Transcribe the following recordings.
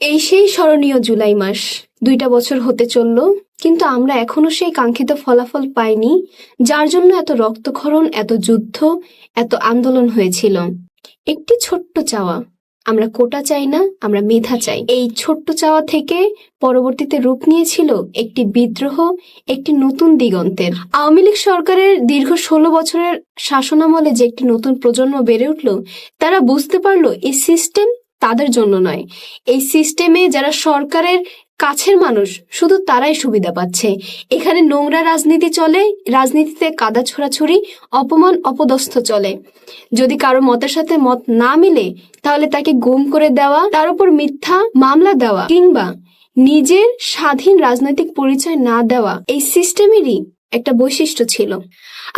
এই সেই স্মরণীয় জুলাই মাস 2টা বছর হতে চললো, কিন্তু আমরা এখনো সেই কাঙ্ক্ষিত ফলাফল পাইনি, যার জন্য এত রক্তক্ষরণ, এত যুদ্ধ, এত আন্দোলন হয়েছিল। একটি ছোট্ট চাওয়া, আমরা কোটা চাই না, আমরা মেধা চাই। এই ছোট্ট চাওয়া থেকে পরবর্তীতে রূপ নিয়েছিল একটি বিদ্রোহ, একটি নতুন দিগন্তের। আওয়ামী লীগ সরকারের দীর্ঘ 16 বছরের শাসনামলে যে একটি নতুন প্রজন্ম বেড়ে উঠল, তারা বুঝতে পারলো এই সিস্টেম তাদের জন্য নয়। এই সিস্টেমে যারা সরকারের কাছের মানুষ, শুধু তারাই সুবিধা পাচ্ছে। এখানে নোংরা রাজনীতি চলে, রাজনীতিতে কাদা ছোড়াছুড়ি, অপমান অপদস্থ চলে। যদি কারো মতের সাথে মত না মিলে, তাহলে তাকে গুম করে দেওয়া, তার উপর মিথ্যা মামলা দেওয়া, কিংবা নিজের স্বাধীন রাজনৈতিক পরিচয় না দেওয়া এই সিস্টেমেরই একটা বৈশিষ্ট্য ছিল।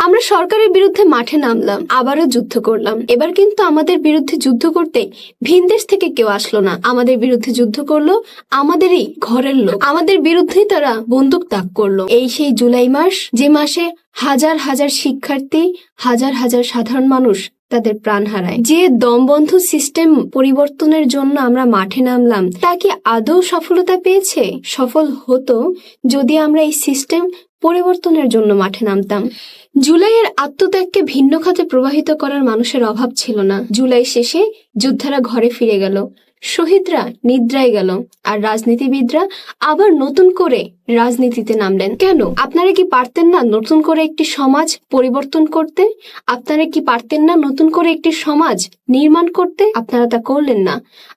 আমরা সরকারের বিরুদ্ধে মাঠে নামলাম, আবারও যুদ্ধ করলাম। এবার কিন্তু আমাদের বিরুদ্ধে যুদ্ধ করতে ভিনদেশ থেকে কেউ আসলো না, আমাদের বিরুদ্ধে যুদ্ধ করলো আমাদেরই ঘরের লোক। আমাদের বিরুদ্ধেই তারা বন্দুক তাক করলো। এই সেই জুলাই মাস, যে মাসে হাজার হাজার শিক্ষার্থী, হাজার হাজার সাধারণ মানুষ তাদের প্রাণ হারায়। যে দমবন্ধ সিস্টেম পরিবর্তনের জন্য আমরা মাঠে নামলাম, তা কি আদৌ সফলতা পেয়েছে? সফল হতো যদি আমরা এই সিস্টেম পরিবর্তনের জন্য মাঠে নামতাম। জুলাইয়ের আত্মত্যাগকে ভিন্ন খাতে প্রবাহিত করার মানুষের অভাব ছিল না। জুলাই শেষে যোদ্ধারা ঘরে ফিরে গেল, শহীদরা নিদ্রায় গেল, আর রাজনীতিবিদরা আবার নতুন করে রাজনীতিতে নামলেন। কেন? আপনারা কি পারতেন না নতুন করে একটি সমাজ পরিবর্তন করতে? আপনারা কি পারতেন না নতুন করে একটি সমাজ নির্মাণ করতে? আপনারা তা করলেন না।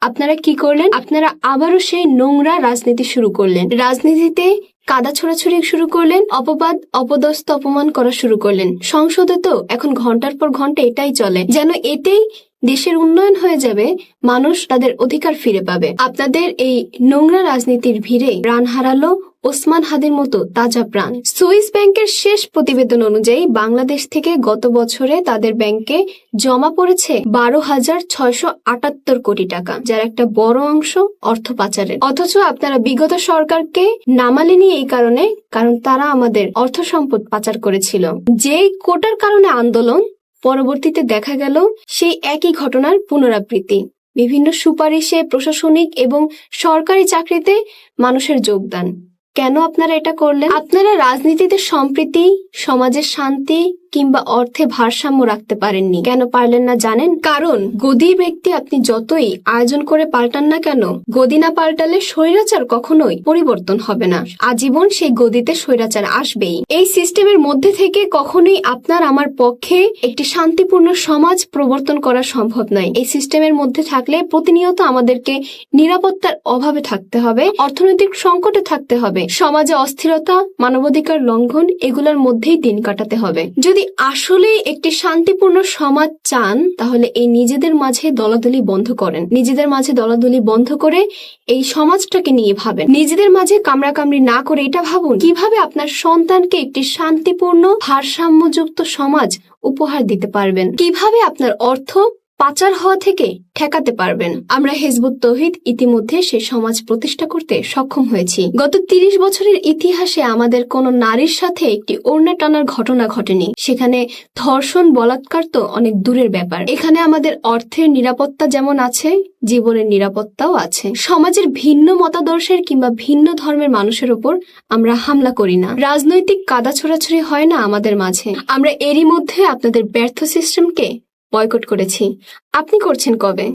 আপনারা কি করলেন? আপনারা আবারও সেই নোংরা রাজনীতি শুরু করলেন। রাজনীতিতে কাদা ছোড়াছুড়ি শুরু করলেন, অপবাদ অপদস্থ অপমান করা শুরু করলেন। সংসদে তো এখন ঘন্টার পর ঘন্টা এটাই চলে, যেন এতেই দেশের উন্নয়ন হয়ে যাবে, মানুষ তাদের অধিকার ফিরে পাবে। আপনাদের এই নোংরা রাজনীতির ভিড়ে প্রাণ হারালো ওসমান হাদির মতো তাজা প্রাণ। সুইস ব্যাংকের শেষ প্রতিবেদন অনুযায়ী বাংলাদেশ থেকে গত বছরে তাদের ব্যাংকে জমা পড়েছে 12,678 কোটি টাকা, যার একটা বড় অংশ অর্থ পাচারের। অথচ আপনারা বিগত সরকারকে নামালেনি এই কারণে, কারণ তারা আমাদের অর্থ সম্পদ পাচার করেছিল। যেই কোটার কারণে আন্দোলন, পরবর্তীতে দেখা গেল সেই একই ঘটনার পুনরাবৃত্তি। বিভিন্ন সুপারিশে, প্রশাসনিক এবং সরকারি চাকরিতে মানুষের যোগদান। কেন আপনারা এটা করলেন? আপনারা রাজনীতিতে সম্প্রীতি, সমাজের শান্তি কিংবা অর্থে ভারসাম্য রাখতে পারেননি। কেন পারলেন না জানেন? কারণ গদির ব্যক্তি আপনি যতই আয়োজন করে পাল্টান না কেন, গদি না পাল্টালে স্বৈরাচার কখনোই পরিবর্তন হবে না। আজীবন সেই গদিতে স্বৈরাচার আসবেই। এই সিস্টেমের মধ্যে থেকে কখনোই আপনার আমার পক্ষে একটি শান্তিপূর্ণ সমাজ প্রবর্তন করা সম্ভব নয়। এই সিস্টেমের মধ্যে থাকলে প্রতিনিয়ত আমাদেরকে নিরাপত্তার অভাবে থাকতে হবে, অর্থনৈতিক সংকটে থাকতে হবে, সমাজে অস্থিরতা, মানবাধিকার লঙ্ঘন, এগুলোর মধ্যেই দিন কাটাতে হবে। যদি আসলে একটি শান্তিপূর্ণ সমাজ চান, তাহলে এই নিজেদের মাঝে দলাদলি বন্ধ করেন। নিজেদের মাঝে দলাদলি বন্ধ করে এই সমাজটাকে নিয়ে ভাবেন। নিজেদের মাঝে কামড়াকামড়ি না করে এটা ভাবুন, কিভাবে আপনার সন্তানকে একটি শান্তিপূর্ণ ভারসাম্যযুক্ত সমাজ উপহার দিতে পারবেন, কিভাবে আপনার অর্থ পাচার হওয়া থেকে ঠেকাতে পারবেন। আমরা হিজবুত তৌহিদ ইতিমধ্যে সেই সমাজ প্রতিষ্ঠা করতে সক্ষম হয়েছি। গত 30 বছরের ইতিহাসে আমাদের কোন নারীর সাথে একটি ওড়না টানার ঘটনা ঘটেনি। সেখানে ধর্ষণ, বলাৎকার তো অনেক দূরের ব্যাপার। এখানে আমাদের অর্থের নিরাপত্তা যেমন আছে, জীবনের নিরাপত্তাও আছে। সমাজের ভিন্ন মতাদর্শের কিংবা ভিন্ন ধর্মের মানুষের উপর আমরা হামলা করি না। রাজনৈতিক কাদা ছোড়াছুড়ি হয় না আমাদের মাঝে। আমরা এরই মধ্যে আপনাদের ব্যর্থ সিস্টেমকে বয়কট করেছি। আপনি করছেন কবে?